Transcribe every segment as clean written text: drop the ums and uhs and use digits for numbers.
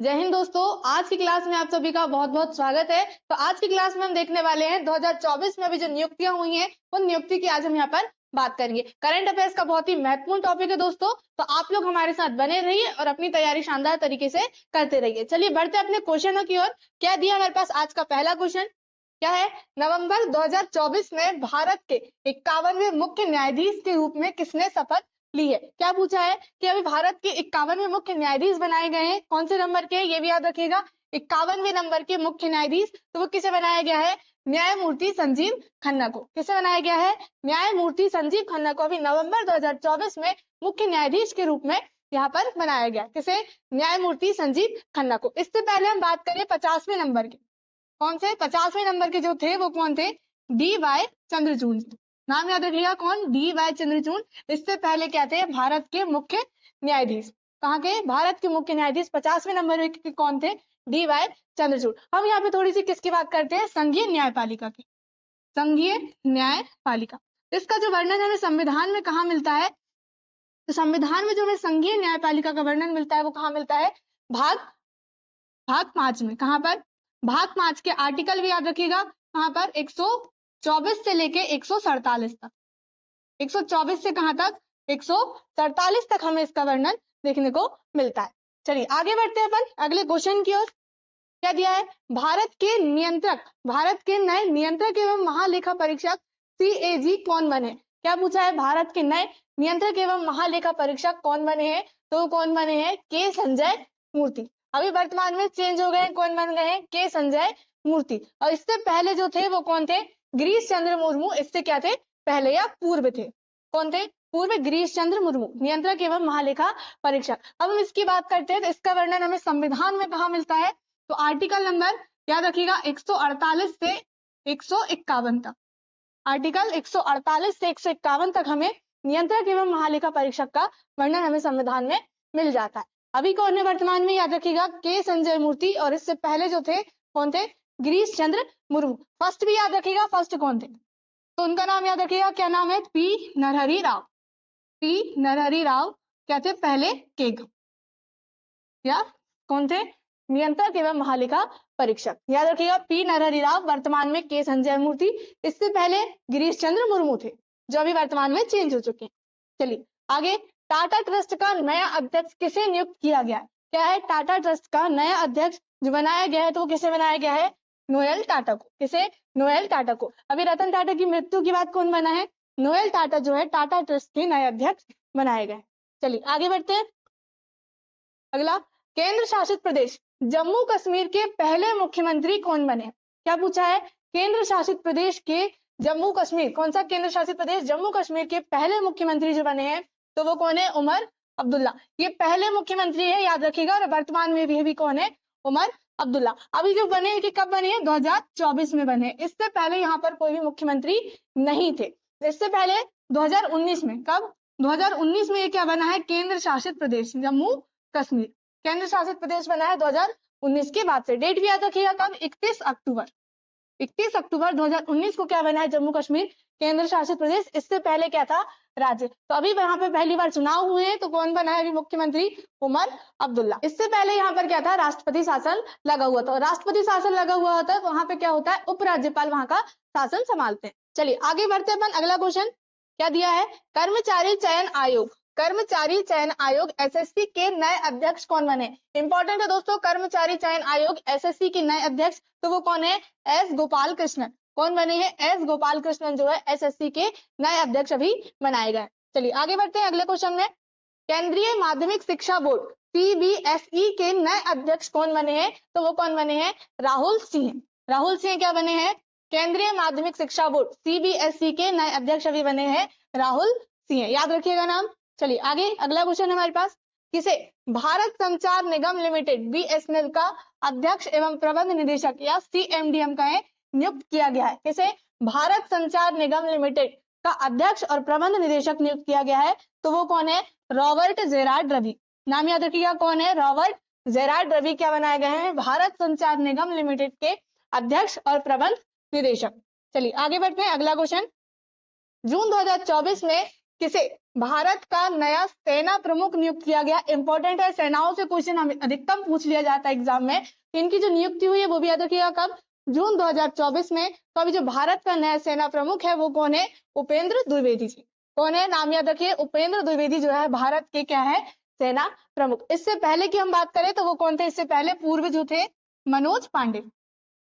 जय हिंद दोस्तों। आज की क्लास में आप सभी का बहुत बहुत स्वागत है। तो आज की क्लास में हम देखने वाले हैं 2024 में अभी जो नियुक्तियां हुई हैं उन नियुक्ति की आज हम यहाँ पर बात करेंगे। करंट अफेयर्स का बहुत ही महत्वपूर्ण टॉपिक है दोस्तों, तो आप लोग हमारे साथ बने रहिए और अपनी तैयारी शानदार तरीके से करते रहिए। चलिए बढ़ते अपने क्वेश्चनों की ओर। क्या दिया हमारे पास आज का पहला क्वेश्चन? क्या है? नवंबर 2024 में भारत के 51वें मुख्य न्यायाधीश के रूप में किसने शपथ ली है? क्या पूछा है कि अभी भारत के 51वें मुख्य न्यायाधीश बनाए गए हैं। कौन से नंबर के? ये भी याद रखिएगा, 51वें नंबर के मुख्य न्यायाधीश। तो वो किसे बनाया गया है? न्यायमूर्ति संजीव खन्ना को। किसे बनाया गया है? न्यायमूर्ति संजीव खन्ना को अभी नवंबर 2024 में मुख्य न्यायाधीश के रूप में यहाँ पर बनाया गया। किसे? न्यायमूर्ति संजीव खन्ना को। इससे पहले हम बात करें 50वें नंबर की। कौन से 50वें नंबर के जो थे वो कौन थे? डी.वाई. चंद्रचूड़। नाम याद रखिएगा, कौन? डी.वाई. चंद्रचूड़। इससे पहले क्या थे? भारत के मुख्य न्यायाधीश। कहाँ के? भारत के मुख्य न्यायाधीश 50वें नंबर के कौन थे? डी.वाई. चंद्रचूड़। हम यहाँ पे थोड़ी सी किसकी बात करते हैं? संघीय न्यायपालिका की। संघीय न्यायपालिका, इसका जो वर्णन हमें संविधान में कहाँ मिलता है? तो संविधान में जो हमें संघीय न्यायपालिका का वर्णन मिलता है वो कहाँ मिलता है? भाग 5 में। कहाँ पर? भाग 5 के आर्टिकल भी याद रखिएगा। कहाँ पर? 124 से लेके 147 तक। 124 से कहाँ तक? 147 तक हमें इसका वर्णन देखने को मिलता है। चलिए आगे बढ़ते हैं अपन अगले क्वेश्चन की ओर। क्या दिया है? भारत के नए नियंत्रक एवं महालेखा परीक्षक CAG कौन बने? क्या पूछा है? भारत के नए नियंत्रक एवं महालेखा परीक्षक कौन बने हैं? तो कौन बने हैं? के संजय मूर्ति। अभी वर्तमान में चेंज हो गए हैं, कौन बन गए हैं? के संजय मूर्ति। और इससे पहले जो थे वो कौन थे? गिरीश चंद्र मुर्मू। इससे क्या थे? पहले या पूर्व थे। कौन थे? पूर्व गिरीश चंद्र मुर्मू, नियंत्रक एवं महालेखा परीक्षक। अब हम इसकी बात करते हैं तो इसका वर्णन हमें संविधान में कहाँ मिलता है? तो आर्टिकल नंबर याद रखिएगा 148 से 151 तक। आर्टिकल 148 से 151 तक हमें नियंत्रक एवं महालेखा परीक्षक का वर्णन हमें संविधान में मिल जाता है। अभी कौन है वर्तमान में? याद रखिएगा के संजय मूर्ति। और इससे पहले जो थे कौन थे? गिरीश चंद्र मुर्मू। फर्स्ट भी याद रखिएगा, फर्स्ट कौन थे? तो उनका नाम याद रखिएगा, क्या नाम है? पी नरहरि राव। पी नरहरि राव क्या थे? पहले केग। या कौन थे? नियंत्रक एवं महालेखा परीक्षक। याद रखिएगा पी नरहरि राव, वर्तमान में के संजय मूर्ति। इससे पहले गिरीश चंद्र मुर्मू थे जो अभी वर्तमान में चेंज हो चुके हैं। चलिए आगे, टाटा ट्रस्ट का नया अध्यक्ष किसे नियुक्त किया गया? क्या है? टाटा ट्रस्ट का नया अध्यक्ष जो बनाया गया है तो वो किसे बनाया गया है? नोएल टाटा को। किसे? नोएल टाटा को। अभी रतन टाटा की मृत्यु के बाद कौन बना है? नोएल टाटा जो है टाटा ट्रस्ट के नए अध्यक्ष बनाए गए। चलिए आगे बढ़ते हैं। अगला, केंद्र शासित प्रदेश जम्मू कश्मीर के पहले मुख्यमंत्री कौन बने? क्या पूछा है? केंद्र शासित प्रदेश के जम्मू कश्मीर, कौन सा केंद्र शासित प्रदेश? जम्मू कश्मीर के पहले मुख्यमंत्री जो बने हैं तो वो कौन है? उमर अब्दुल्ला। ये पहले मुख्यमंत्री है, याद रखिएगा। और वर्तमान में भी कौन है? उमर अब्दुल्ला। अभी जो बने कि कब बने हैं? 2024 में बने। इससे पहले यहाँ पर कोई भी मुख्यमंत्री नहीं थे। इससे पहले 2019 में, कब? 2019 में ये क्या बना है? केंद्र शासित प्रदेश जम्मू कश्मीर केंद्र शासित प्रदेश बना है 2019 के बाद से। डेट भी याद रखिएगा, कब? 31 अक्टूबर 2019 को क्या बना है? जम्मू कश्मीर केंद्र शासित प्रदेश। इससे पहले क्या था? राज्य। तो अभी यहाँ पे पहली बार चुनाव हुए हैं तो कौन बना है अभी मुख्यमंत्री? उमर अब्दुल्ला। इससे पहले यहाँ पर क्या था? राष्ट्रपति शासन लगा हुआ था। राष्ट्रपति शासन लगा हुआ होता है तो वहां पे क्या होता है? उपराज्यपाल वहां का शासन संभालते हैं। चलिए आगे बढ़ते हैं अपन। अगला क्वेश्चन क्या दिया है? कर्मचारी चयन आयोग SSC के नए अध्यक्ष कौन बने? इंपॉर्टेंट है दोस्तों, कर्मचारी चयन आयोग SSC के नए अध्यक्ष तो वो कौन है? एस गोपाल कृष्णन। कौन बने हैं? एस गोपाल कृष्णन जो है SSC के नए अध्यक्ष अभी बनाए गए। चलिए आगे बढ़ते हैं अगले क्वेश्चन में। केंद्रीय माध्यमिक शिक्षा बोर्ड CBSE के नए अध्यक्ष कौन बने हैं? तो वो कौन बने हैं? राहुल सिंह। राहुल सिंह क्या बने हैं? केंद्रीय माध्यमिक शिक्षा बोर्ड CBSE के नए अध्यक्ष अभी बने हैं राहुल सिंह। याद रखिएगा नाम। चलिए आगे अगला क्वेश्चन हमारे पास, किसे भारत संचार निगम लिमिटेड BSNL का अध्यक्ष एवं प्रबंध निदेशक या CMD हम कहें नियुक्त किया गया है? किसे? भारत संचार निगम लिमिटेड का अध्यक्ष और प्रबंध निदेशक नियुक्त किया गया है तो वो कौन है? Robert Gerard Ravi. नाम याद रखिएगा, कौन है? रॉबर्ट जेरार्ड रवि क्या बनाए गए हैं? भारत संचार निगम लिमिटेड के अध्यक्ष और प्रबंध निदेशक। चलिए आगे बढ़ते हैं। अगला क्वेश्चन, जून 2024 में किसे भारत का नया सेना प्रमुख नियुक्त किया गया। इंपॉर्टेंट है, सेनाओं से क्वेश्चन अधिकतम पूछ लिया जाता है एग्जाम में। तो इनकी जो नियुक्ति हुई है वो भी याद रखिएगा कब, जून 2024 में। तो अभी जो भारत का नया सेना प्रमुख है वो कौन है, उपेंद्र द्विवेदी जी। कौन है, नाम याद रखिए, उपेंद्र द्विवेदी जो है भारत के क्या है, सेना प्रमुख। इससे पहले की हम बात करें तो वो कौन थे, इससे पहले पूर्व जो थे मनोज पांडे।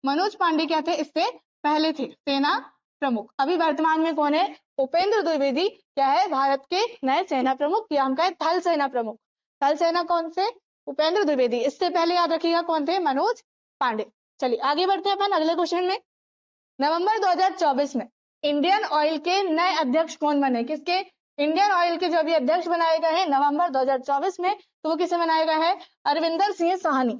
मनोज पांडे क्या थे, इससे पहले थे सेना प्रमुख। अभी वर्तमान में कौन है, उपेंद्र द्विवेदी क्या है, भारत के नए सेना प्रमुख, या हम कहें थल सेना प्रमुख। थल सेना कौन से, उपेंद्र द्विवेदी। इससे पहले याद रखिएगा कौन थे, मनोज पांडे। चलिए आगे बढ़ते हैं अपन अगले क्वेश्चन में। नवंबर 2024 में इंडियन ऑयल के नए अध्यक्ष कौन बने, किसके, इंडियन ऑयल के जो अभी अध्यक्ष बनाए गए हैं नवंबर 2024 में, तो वो किसे बनाया गया है, अरविंदर सिंह साहनी।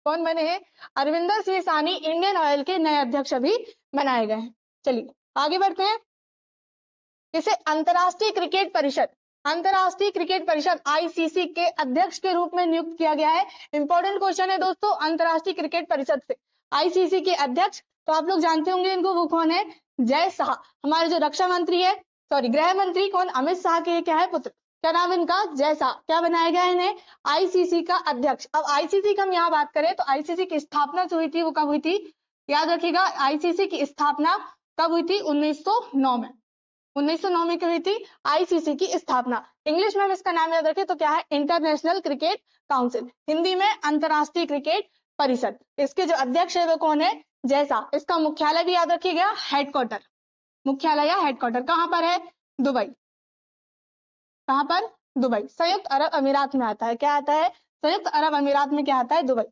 कौन बने हैं, अरविंदर सिंह साहनी इंडियन ऑयल के नए अध्यक्ष अभी बनाए गए हैं। चलिए आगे बढ़ते हैं। इसे अंतरराष्ट्रीय क्रिकेट परिषद, अंतरराष्ट्रीय क्रिकेट परिषद आईसीसी के अध्यक्ष के रूप में नियुक्त किया गया है। इंपॉर्टेंट क्वेश्चन है दोस्तों, अंतरराष्ट्रीय क्रिकेट परिषद से आईसीसी के अध्यक्ष, तो आप लोग जानते होंगे इनको, वो कौन है, जय शाह। हमारे जो रक्षा मंत्री है, सॉरी गृह मंत्री कौन, अमित शाह के क्या है पुत्र, क्या नाम है इनका, जय शाह। क्या बनाया गया इन्हें, आईसीसी का अध्यक्ष। अब आईसीसी की हम यहाँ बात करें तो आईसीसी की स्थापना जो हुई थी वो कब हुई थी, याद रखिएगा, आईसीसी की स्थापना कब हुई थी, 1909 में। 1909 में हुई थी आईसीसी की स्थापना। इंग्लिश में हम इसका नाम याद रखें तो क्या है, इंटरनेशनल क्रिकेट काउंसिल, हिंदी में अंतरराष्ट्रीय क्रिकेट परिषद। इसके जो अध्यक्ष है वो कौन है, जय शाह। इसका मुख्यालय भी याद रखिएगा, हेडक्वार्टर, मुख्यालय या हेडक्वार्टर कहाँ पर है, दुबई। कहाँ पर, दुबई, संयुक्त अरब अमीरात में आता है। क्या आता है, संयुक्त अरब अमीरात में क्या आता है, दुबई।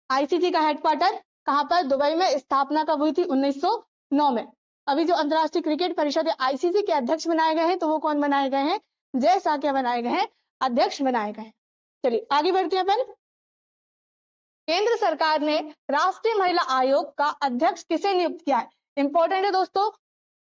आईसीसी का हेडक्वार्टर कहाँ पर, दुबई में। स्थापना कब हुई थी, 1909 में। अभी जो अंतरराष्ट्रीय क्रिकेट परिषद है आईसीसी के अध्यक्ष बनाए गए हैं, तो वो कौन बनाए गए हैं, जय शाह क्या बनाए गए हैं, अध्यक्ष बनाए गए हैं। चलिए आगे बढ़ते हैं अपन। केंद्र सरकार ने राष्ट्रीय महिला आयोग का अध्यक्ष किसे नियुक्त किया है, इंपॉर्टेंट है दोस्तों।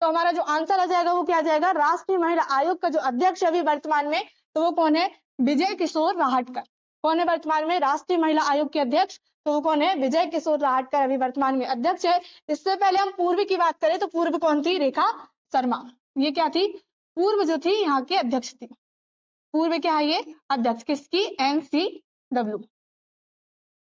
तो हमारा जो आंसर आ जाएगा वो क्या आ जाएगा, राष्ट्रीय महिला आयोग का जो अध्यक्ष है अभी वर्तमान में, तो वो कौन है, विजय किशोर राहटकर। कौन है वर्तमान में राष्ट्रीय महिला आयोग के अध्यक्ष, तो वो कौन है, विजय किशोर राहटकर अभी वर्तमान में अध्यक्ष है। इससे पहले हम पूर्व की बात करें तो पूर्व कौन थी, रेखा शर्मा। ये क्या थी, पूर्व जो थी यहाँ की अध्यक्ष थी। पूर्व क्या है ये, अध्यक्ष किसकी, NCW,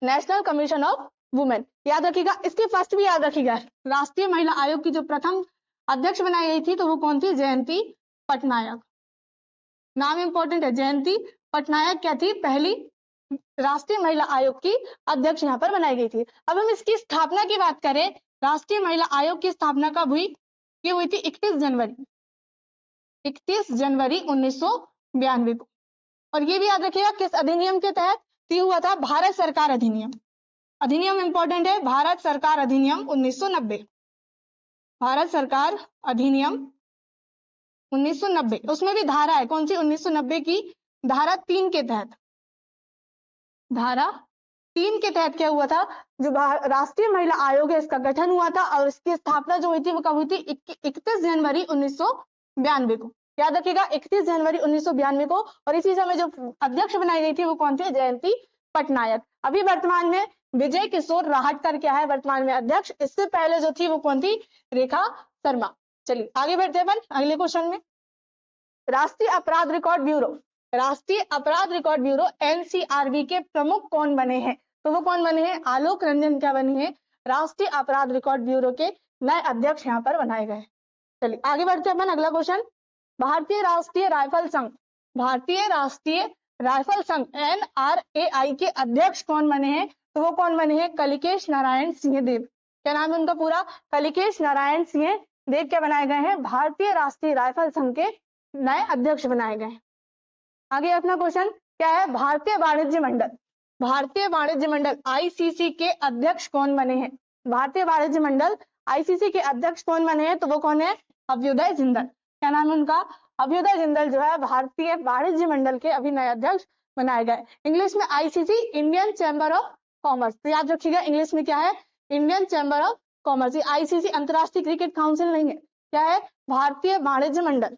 national commission of women. याद रखिएगा, इसके फर्स्ट भी याद रखिएगा, राष्ट्रीय महिला आयोग की जो प्रथम अध्यक्ष बनाई गई थी तो वो कौन थी, जयंती पटनायक। नाम इंपॉर्टेंट है, जयंती पटनायक क्या थी, पहली राष्ट्रीय महिला आयोग की अध्यक्ष यहाँ पर बनाई गई थी। अब हम इसकी स्थापना की बात करें, राष्ट्रीय महिला आयोग की स्थापना कब हुई, ये हुई थी 31 जनवरी 1992 को। और ये भी याद रखिएगा किस अधिनियम के तहत, ये हुआ था भारत सरकार अधिनियम। अधिनियम इंपॉर्टेंट है, भारत सरकार अधिनियम 1990, भारत सरकार अधिनियम 1990। उसमें भी धारा है, कौन सी, 1990 की धारा 3 के तहत, धारा 3 के तहत क्या हुआ था, जो राष्ट्रीय महिला आयोग है इसका गठन हुआ था। और इसकी स्थापना जो हुई थी वो कब हुई थी, 31 जनवरी 1992 को। याद रखिएगा 31 जनवरी 1992 को। और इसी समय जो अध्यक्ष बनाई गई थी वो कौन थे, जयंती पटनायक। अभी वर्तमान में विजय किशोर राहटकर क्या है वर्तमान में अध्यक्ष। इससे पहले जो थी वो कौन थी, रेखा शर्मा। चलिए आगे बढ़ते हैं अपन अगले क्वेश्चन में। राष्ट्रीय अपराध रिकॉर्ड ब्यूरो, राष्ट्रीय अपराध रिकॉर्ड ब्यूरो एनसीआरबी के प्रमुख कौन बने हैं, तो वो कौन बने हैं, आलोक रंजन क्या बने हैं, राष्ट्रीय अपराध रिकॉर्ड ब्यूरो के नए अध्यक्ष यहाँ पर बनाए गए। चलिए आगे बढ़ते हैं अपन अगला क्वेश्चन। भारतीय राष्ट्रीय राइफल संघ, भारतीय राष्ट्रीय राइफल संघ NRAI के अध्यक्ष कौन बने हैं, तो वो कौन बने हैं, कलिकेश नारायण सिंह देव। क्या नाम है उनका पूरा, कलिकेश नारायण सिंह देव क्या बनाए गए हैं, भारतीय राष्ट्रीय राइफल संघ के नए अध्यक्ष बनाए गए। आगे अपना क्वेश्चन क्या है, भारतीय वाणिज्य मंडल, भारतीय वाणिज्य मंडल आईसीसी के अध्यक्ष कौन बने हैं, भारतीय वाणिज्य मंडल आईसीसी के अध्यक्ष कौन बने हैं, तो वो कौन है, अभ्युदय जिंदल। क्या नाम है उनका, अभ्युदय जिंदल जो है भारतीय वाणिज्य मंडल के अभी नए अध्यक्ष बनाए गए। इंग्लिश में ICC, Indian chamber of commerce. तो याद रखिएगा इंग्लिश में क्या है, Indian chamber of commerce. ICC अंतरराष्ट्रीय क्रिकेट काउंसिल नहीं है, क्या है, भारतीय वाणिज्य मंडल।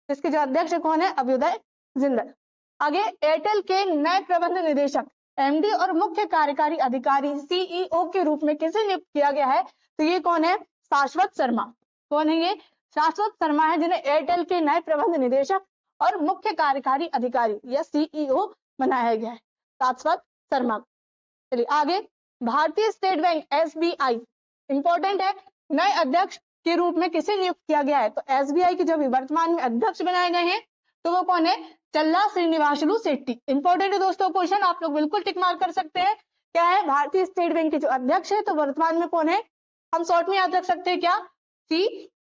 इसके जो अध्यक्ष कौन है, अभ्युदय जिंदल। आगे एयरटेल के नए प्रबंध निदेशक एमडी और मुख्य कार्यकारी अधिकारी सीईओ के रूप में किसे नियुक्त किया गया है, तो ये कौन है, शाश्वत शर्मा। कौन है ये, शाश्वत शर्मा है जिन्हें एयरटेल के नए प्रबंध निदेशक और मुख्य कार्यकारी अधिकारी या सीईओ बनाया गया है शाश्वत शर्मा। चलिए आगे, भारतीय स्टेट बैंक एसबीआई इंपॉर्टेंट है, नए अध्यक्ष के रूप में किसे नियुक्त किया गया है? तो एसबीआई के जो वर्तमान में अध्यक्ष बनाए गए हैं तो वो कौन है? चल्ला श्रीनिवासलू शेट्टी। इंपॉर्टेंट है दोस्तों क्वेश्चन, आप लोग बिल्कुल टिक मार्क कर सकते हैं। क्या है? भारतीय स्टेट बैंक के जो अध्यक्ष है तो वर्तमान में कौन है? हम शॉर्ट में याद रख सकते हैं क्या? C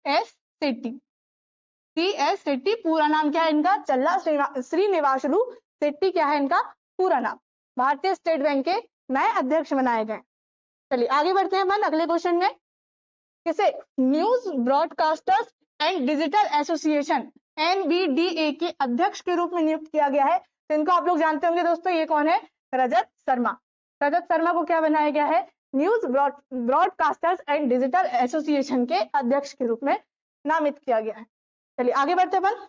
S Shetty. C S Shetty पूरा नाम क्या है इनका? चल्ला श्रीनिवासलू शेट्टी क्या है इनका पूरा नाम? भारतीय स्टेट बैंक के नए अध्यक्ष बनाए गए। चलिए आगे बढ़ते हैं अपन अगले क्वेश्चन में। किसे news broadcasters and digital association NBDA के अध्यक्ष के रूप में नियुक्त किया गया है? तो इनको आप लोग जानते होंगे दोस्तों, ये कौन है? रजत शर्मा। रजत शर्मा को क्या बनाया गया है? News broadcasters and digital association के अध्यक्ष के रूप में नामित किया गया है। चलिए आगे बढ़ते हैं अपन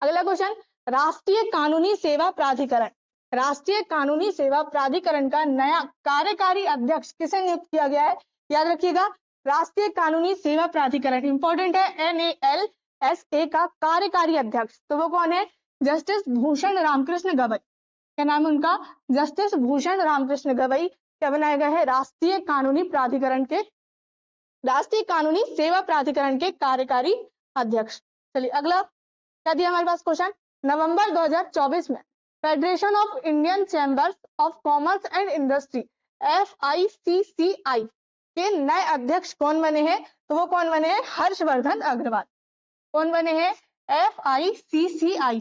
अगला क्वेश्चन। राष्ट्रीय कानूनी सेवा प्राधिकरण, राष्ट्रीय कानूनी सेवा प्राधिकरण का नया कार्यकारी अध्यक्ष किसे नियुक्त किया गया है? याद रखिएगा, राष्ट्रीय कानूनी सेवा प्राधिकरण इंपॉर्टेंट है, NALSA का कार्यकारी अध्यक्ष तो वो कौन है? जस्टिस भूषण रामकृष्ण गवई। क्या नाम है उनका? जस्टिस भूषण रामकृष्ण गवई क्या बनाया गया है? राष्ट्रीय कानूनी प्राधिकरण के, राष्ट्रीय कानूनी सेवा प्राधिकरण के कार्यकारी अध्यक्ष। चलिए अगला क्या दिया हमारे पास क्वेश्चन। नवंबर 2024 में federation of Indian chambers of commerce and industry FICCI के नए अध्यक्ष कौन बने हैं? तो वो कौन बने हैं? हर्षवर्धन अग्रवाल। कौन बने हैं? FICCI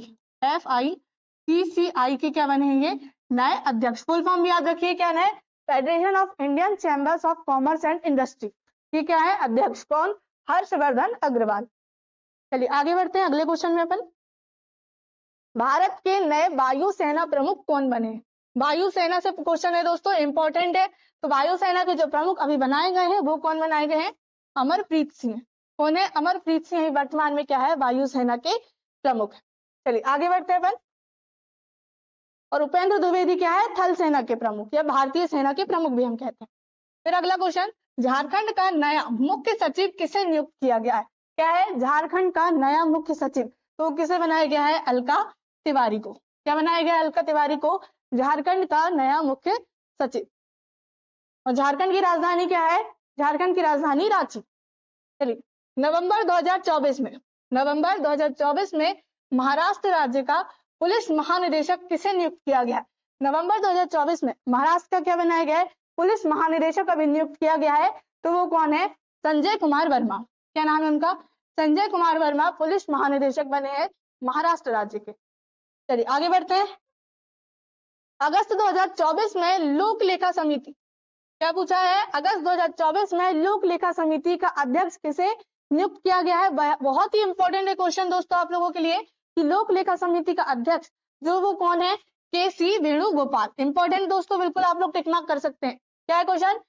के क्या बने हैं? ये नए अध्यक्ष। फुल फॉर्म भी याद रखिए, क्या है? Federation of Indian chambers of commerce and industry. ये क्या है? अध्यक्ष कौन? हर्षवर्धन अग्रवाल। चलिए आगे बढ़ते हैं अगले क्वेश्चन में अपन। भारत के नए वायुसेना प्रमुख कौन बने? वायुसेना से क्वेश्चन है दोस्तों, इंपॉर्टेंट है। तो वायुसेना के जो प्रमुख अभी बनाए गए हैं वो कौन बनाए गए हैं? अमरप्रीत सिंह। कौन है? अमरप्रीत सिंह वर्तमान में क्या है? वायुसेना के प्रमुख। चलिए आगे बढ़ते हैं अपन। और उपेंद्र द्विवेदी क्या है? थल सेना के प्रमुख या भारतीय सेना के प्रमुख भी हम कहते हैं। फिर अगला क्वेश्चन, झारखंड का नया मुख्य सचिव किसे नियुक्त किया गया है? क्या है? झारखंड का नया मुख्य सचिव तो किसे बनाया गया है? अलका तिवारी को। क्या बनाया गया? अलका तिवारी को झारखंड का नया मुख्य सचिव। और झारखंड की राजधानी क्या है? झारखंड की राजधानी रांची। चलिए नवंबर 2024 में महाराष्ट्र राज्य का पुलिस महानिदेशक किसे नियुक्त किया गया है? नवंबर 2024 में महाराष्ट्र का क्या बनाया गया है? पुलिस महानिदेशक अभी नियुक्त किया गया है तो वो कौन है? संजय कुमार वर्मा। क्या नाम है उनका? संजय कुमार वर्मा पुलिस महानिदेशक बने हैं महाराष्ट्र राज्य के। चलिए आगे बढ़ते हैं। अगस्त 2024 में लोक लेखा समिति, क्या पूछा है? अगस्त 2024 में लोक लेखा समिति का अध्यक्ष किसे नियुक्त किया गया है? बहुत ही इंपॉर्टेंट है क्वेश्चन दोस्तों आप लोगों के लिए कि लोक लेखा समिति का अध्यक्ष जो वो कौन है? KC वेणुगोपाल। इंपॉर्टेंट दोस्तों, बिल्कुल आप लोग टिक मार्क कर सकते हैं। क्या है क्वेश्चन?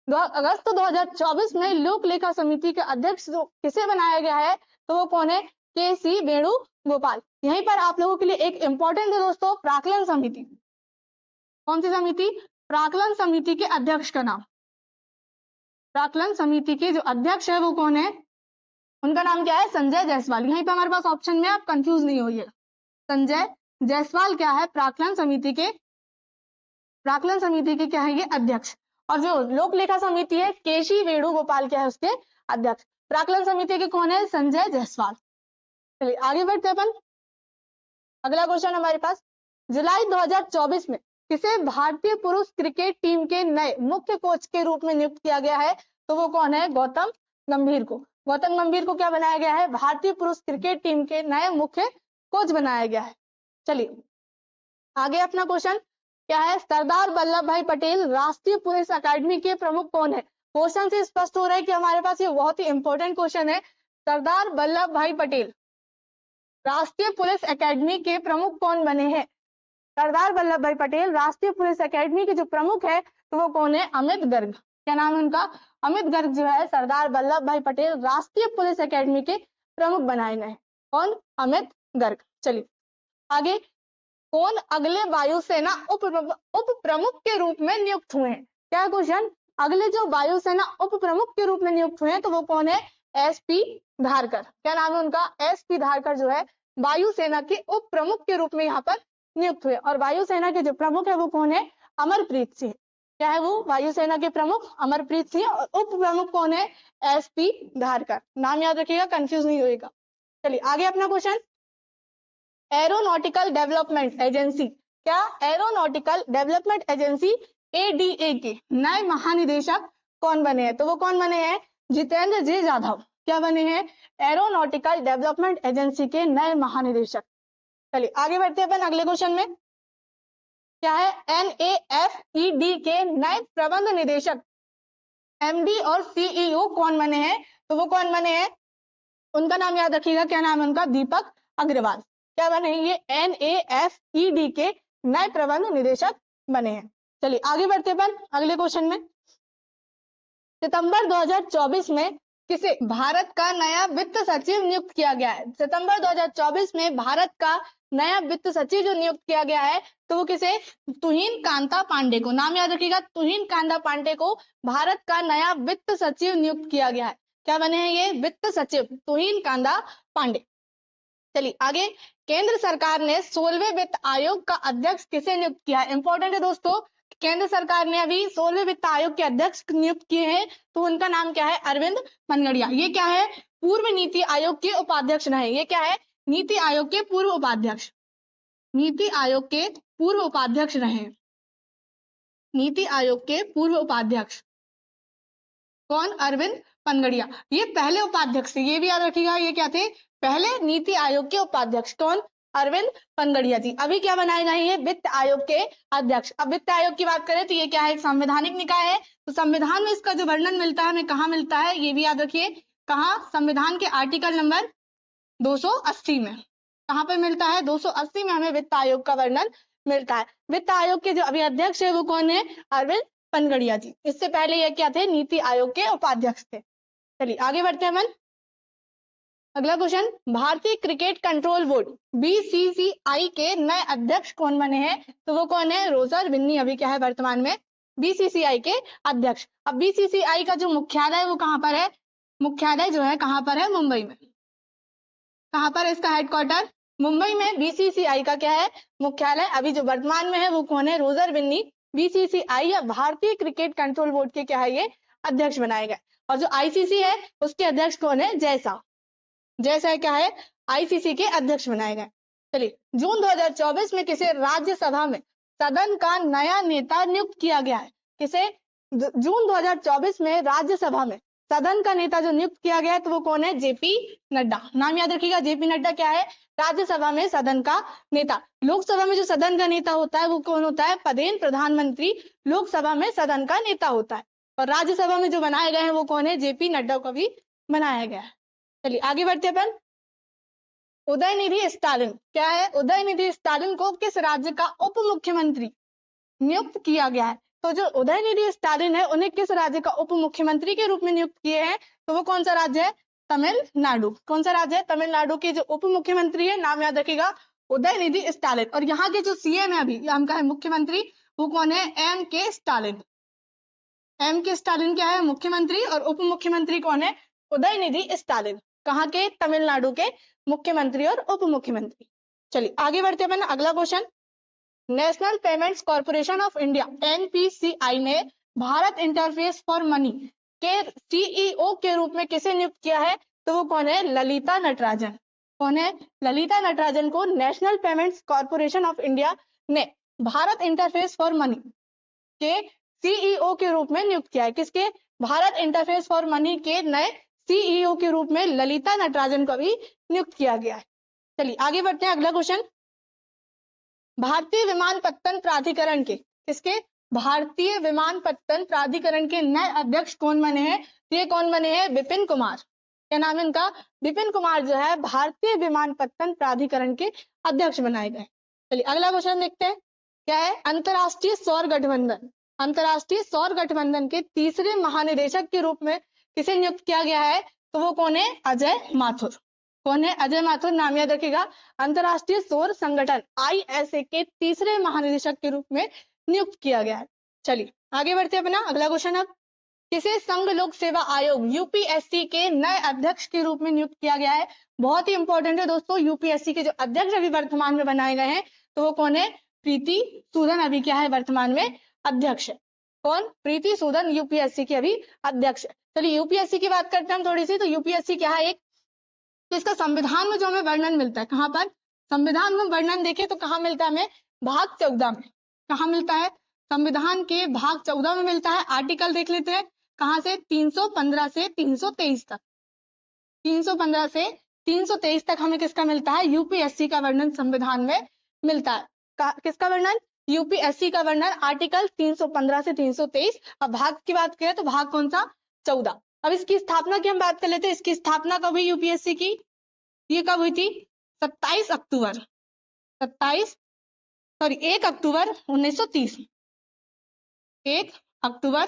अगस्त 2024 में लोक लेखा समिति के अध्यक्ष किसे बनाया गया है? तो वो कौन है? KC वेणुगोपाल। यहीं पर आप लोगों के लिए एक इंपॉर्टेंट है दोस्तों, प्राक्कलन समिति। कौन सी समिति? प्राक्कलन समिति के अध्यक्ष का नाम, प्राक्कलन समिति के जो अध्यक्ष है वो कौन है? उनका नाम क्या है? संजय जायसवाल। यहीं पर हमारे पास ऑप्शन में, आप कंफ्यूज नहीं होइए। संजय जायसवाल क्या है? प्राक्कलन समिति के क्या है? ये अध्यक्ष। और जो लोक लेखा समिति है KC वेणुगोपाल क्या है? उसके अध्यक्ष। प्राक्कलन समिति के कौन है? संजय जायसवाल। चलिए आगे बढ़ते हैं अपन। अगला क्वेश्चन हमारे पास, जुलाई 2024 में किसे भारतीय पुरुष क्रिकेट टीम के नए मुख्य कोच के रूप में नियुक्त किया गया है? तो वो कौन है? गौतम गंभीर को। गौतम गंभीर को क्या बनाया गया है? भारतीय पुरुष क्रिकेट टीम के नए मुख्य कोच बनाया गया है। चलिए आगे अपना क्वेश्चन क्या है? सरदार वल्लभ भाई पटेल राष्ट्रीय पुलिस अकादमी के प्रमुख कौन है? क्वेश्चन से स्पष्ट हो रहा है कि हमारे पास ये बहुत ही इंपॉर्टेंट क्वेश्चन है। सरदार वल्लभ भाई पटेल राष्ट्रीय पुलिस अकादमी के प्रमुख कौन बने हैं? सरदार वल्लभ भाई पटेल राष्ट्रीय पुलिस अकादमी के जो प्रमुख है तो वो कौन है? अमित गर्ग। क्या नाम है उनका? अमित गर्ग जो है सरदार वल्लभ भाई पटेल राष्ट्रीय पुलिस अकादमी के प्रमुख बनाए गए। कौन? अमित गर्ग। चलिए आगे, कौन अगले वायुसेना उप प्रमुख के रूप में नियुक्त हुए हैं? क्या क्वेश्चन? अगले जो वायुसेना उप प्रमुख के रूप में नियुक्त हुए हैं तो वो कौन है? SP धारकर। क्या नाम है उनका? SP धारकर जो है वायुसेना के उप प्रमुख के रूप में यहाँ पर नियुक्त हुए। और वायुसेना के जो प्रमुख है वो कौन है? अमरप्रीत सिंह। क्या है वो? वायुसेना के प्रमुख अमरप्रीत सिंह। और उप प्रमुख कौन है? एसपी धारकर। नाम याद रखिएगा, कंफ्यूज नहीं होएगा। चलिए आगे अपना क्वेश्चन, एरोनॉटिकल डेवलपमेंट एजेंसी, क्या एरोनॉटिकल डेवलपमेंट एजेंसी एडीए के नए महानिदेशक कौन बने हैं? तो वो कौन बने हैं? जितेंद्र जे जाधव। क्या बने हैं? एरोनॉटिकल डेवलपमेंट एजेंसी के नए महानिदेशक। चलिए आगे बढ़ते हैं अपन अगले क्वेश्चन में। क्या है? एनएफईडी के नए प्रबंध निदेशक एमडी और सीईओ कौन बने हैं? तो वो कौन बने हैं? उनका नाम याद रखिएगा, क्या नाम है उनका? दीपक अग्रवाल। क्या बने हैं? ये एनएफईडी के नए प्रबंध निदेशक बने हैं। चलिए आगे बढ़ते हैं अपन अगले क्वेश्चन में। सितंबर 2024 में किसे भारत का नया वित्त सचिव नियुक्त किया गया है? सितंबर 2024 में भारत का नया वित्त सचिव जो नियुक्त किया गया है तो वो किसे? तुहिन कांता पांडे को। नाम याद रखिएगा, तुहिन कांता पांडे को भारत का नया वित्त सचिव नियुक्त किया गया है। क्या बने हैं ये? वित्त सचिव तुहिन कांता पांडे। चलिए आगे, केंद्र सरकार ने 16वें वित्त आयोग का अध्यक्ष किसे नियुक्त किया है? इंपॉर्टेंट है दोस्तों, केंद्र सरकार ने अभी 16वें वित्त आयोग के अध्यक्ष नियुक्त किए हैं, तो उनका नाम क्या है? अरविंद मनगढ़िया। ये क्या है? पूर्व नीति आयोग के उपाध्यक्ष रहे। ये क्या है? नीति आयोग के पूर्व उपाध्यक्ष, नीति आयोग के पूर्व उपाध्यक्ष रहे। नीति आयोग के पूर्व उपाध्यक्ष कौन? अरविंद मनगढ़िया। ये पहले उपाध्यक्ष थे, ये भी याद रखिएगा। ये क्या थे? पहले नीति आयोग के उपाध्यक्ष। कौन? अरविंद मनगढ़िया जी। अभी क्या बनाए गए हैं? वित्त आयोग के अध्यक्ष। अब वित्त आयोग की बात करें तो ये क्या है? एक संवैधानिक निकाय है। तो संविधान में इसका जो वर्णन मिलता है हमें कहाँ मिलता है? ये भी याद रखिए, कहाँ? संविधान के आर्टिकल नंबर 280 में। कहाँ पर मिलता है? 280 में हमें वित्त आयोग का वर्णन मिलता है। वित्त आयोग के जो अभी अध्यक्ष है वो कौन है? अरविंद मनगढ़िया जी। इससे पहले ये क्या थे? नीति आयोग के उपाध्यक्ष थे। चलिए आगे बढ़ते हैं अपन अगला क्वेश्चन, भारतीय क्रिकेट कंट्रोल बोर्ड बीसीसीआई के नए अध्यक्ष कौन बने हैं? तो वो कौन है? रोजर बिन्नी अभी क्या है वर्तमान में बीसीसीआई के अध्यक्ष। अब बीसीसीआई का जो मुख्यालय है वो कहाँ पर है? मुख्यालय जो है कहाँ पर है? मुंबई में। कहाँ पर है इसका हेडक्वार्टर? मुंबई में बीसीसीआई का क्या है? मुख्यालय। अभी जो वर्तमान में है वो कौन है? रोजर बिन्नी बीसीसीआई या भारतीय क्रिकेट कंट्रोल बोर्ड के क्या है? ये अध्यक्ष बनाए गए। और जो आईसीसी है उसके अध्यक्ष कौन है? जैसा। जैसा क्या है? आईसीसी के अध्यक्ष बनाए गए। चलिए, जून 2024 में किसे राज्यसभा में सदन का नया नेता नियुक्त किया गया है? किसे? जून 2024 में राज्यसभा में सदन का नेता जो नियुक्त किया गया है तो वो कौन है? जेपी नड्डा। नाम याद रखिएगा, जेपी नड्डा क्या है? राज्यसभा में सदन का नेता। लोकसभा में जो सदन का नेता होता है वो कौन होता है? पदेन प्रधानमंत्री लोकसभा में सदन का नेता होता है। और राज्यसभा में जो बनाए गए हैं वो कौन है? जेपी नड्डा को भी बनाया गया है। चलिए आगे बढ़ते अपन, उदयनिधि स्टालिन। क्या है? उदयनिधि स्टालिन को किस राज्य का उप मुख्यमंत्री नियुक्त किया गया है? तो जो उदयनिधि स्टालिन है उन्हें किस राज्य का उप मुख्यमंत्री के रूप में नियुक्त किए हैं? तो वो कौन सा राज्य है? तमिलनाडु। कौन सा राज्य है? तमिलनाडु के जो उप मुख्यमंत्री है, नाम याद रखिएगा, उदयनिधि स्टालिन। और यहाँ के जो सीएम है अभी हम कहा मुख्यमंत्री, वो कौन है? एम के स्टालिन। एम के स्टालिन क्या है? मुख्यमंत्री। और उप मुख्यमंत्री कौन है? उदयनिधि स्टालिन। कहाँ के? तमिलनाडु के मुख्यमंत्री और उप मुख्यमंत्री। चलिए आगे बढ़ते हैं अपन अगला question, national payments corporation of India NPCI ने भारत इंटरफेस फॉर मनी के सीईओ के रूप में किसे नियुक्त किया है? तो वो कौन है? ललिता नटराजन। कौन है? ललिता नटराजन को national payments corporation of India ने भारत इंटरफेस फॉर मनी के सीईओ के रूप में नियुक्त किया है। किसके? भारत इंटरफेस फॉर मनी के नए सीईओ के रूप में ललिता नटराजन को भी नियुक्त किया गया है। चलिए आगे बढ़ते हैं अगला क्वेश्चन, भारतीय विमानपत्तन प्राधिकरण के किसके? भारतीय विमानपत्तन प्राधिकरण के नए अध्यक्ष कौन बने हैं? ये कौन बने हैं? विपिन कुमार। क्या नाम है इनका? विपिन कुमार जो है भारतीय विमानपत्तन प्राधिकरण के अध्यक्ष बनाए गए। चलिए अगला क्वेश्चन देखते हैं, क्या है? अंतरराष्ट्रीय सौर गठबंधन, अंतरराष्ट्रीय सौर गठबंधन के तीसरे महानिदेशक के रूप में किसे नियुक्त किया गया है? तो वो कौन है? अजय माथुर। कौन है? अजय माथुर। नाम याद रखिएगा, अंतरराष्ट्रीय सौर संगठन आईएसए के तीसरे महानिदेशक के रूप में नियुक्त किया गया है। चलिए आगे बढ़ते हैं अपना अगला क्वेश्चन अब, किसे संघ लोक सेवा आयोग यूपीएससी के नए अध्यक्ष के रूप में नियुक्त किया गया है? बहुत ही इंपॉर्टेंट है दोस्तों, यूपीएससी के जो अध्यक्ष अभी वर्तमान में बनाए गए हैं तो वो कौन है? प्रीति सूदन अभी क्या है वर्तमान में अध्यक्ष है। कौन? प्रीति सूदन यूपीएससी के अभी अध्यक्ष है। चलिए यूपीएससी की बात करते हैं हम थोड़ी सी। तो यूपीएससी क्या है? एक तो इसका संविधान में जो हमें वर्णन मिलता है, कहाँ पर संविधान में वर्णन देखें तो कहाँ मिलता है हमें? भाग 14 में। कहाँ मिलता है? संविधान के भाग 14 में मिलता है। आर्टिकल देख लेते हैं कहाँ से? 315 से 323 तक। 315 से 323 तक हमें किसका मिलता है? यूपीएससी का वर्णन संविधान में मिलता है। किसका वर्णन? यूपीएससी का वर्णन आर्टिकल 315 से 323। अब भाग की बात करें तो भाग कौन सा? 14। अब इसकी स्थापना की हम बात कर लेते हैं। इसकी स्थापना कब हुई यूपीएससी की? ये कब हुई थी? 1 अक्टूबर 1930। 1 अक्टूबर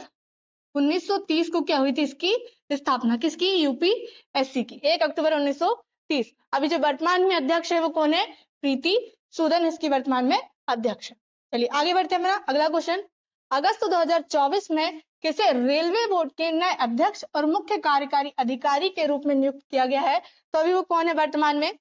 1930 को क्या हुई थी इसकी स्थापना? किसकी? यूपीएससी की। 1 अक्टूबर 1930। अभी जो वर्तमान में अध्यक्ष है वो कौन है? प्रीति सूदन इसकी वर्तमान में अध्यक्ष है। चलिए आगे बढ़ते हैं। हमारा अगला क्वेश्चन, अगस्त 2024 में किसे रेलवे बोर्ड के नए अध्यक्ष और मुख्य कार्यकारी अधिकारी के रूप में नियुक्त किया गया है? तो अभी वो कौन है वर्तमान में?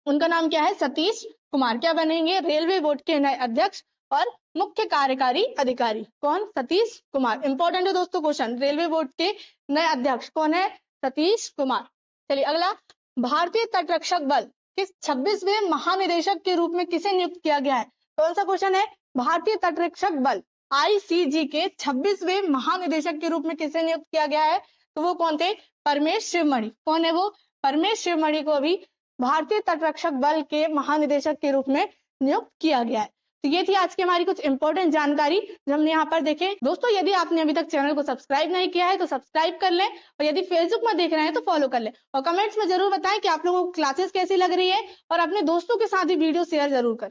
उनका नाम क्या है? सतीश कुमार। क्या बनेंगे? रेलवे बोर्ड के नए अध्यक्ष और मुख्य कार्यकारी अधिकारी। कौन? सतीश कुमार। इंपॉर्टेंट है दोस्तों क्वेश्चन। रेलवे बोर्ड के नए अध्यक्ष कौन है? सतीश कुमार। चलिए अगला, भारतीय तटरक्षक बल किस 26वें महानिदेशक के रूप में किसे नियुक्त किया गया है? कौन सा क्वेश्चन है? भारतीय तटरक्षक बल आईसीजी के 26वें महानिदेशक के रूप में किसे नियुक्त किया गया है? तो वो कौन थे? परमेश शिवमणि। कौन है वो? परमेश शिवमणि को अभी भारतीय तटरक्षक बल के महानिदेशक के रूप में नियुक्त किया गया है। तो ये थी आज की हमारी कुछ इंपॉर्टेंट जानकारी जो हमने यहाँ पर देखे। दोस्तों यदि आपने अभी तक चैनल को सब्सक्राइब नहीं किया है तो सब्सक्राइब कर लें, और यदि फेसबुक में देख रहे हैं तो फॉलो कर लें, और कमेंट्स में जरूर बताएं कि आप लोगों को क्लासेस कैसी लग रही है, और अपने दोस्तों के साथ ही वीडियो शेयर जरूर करें।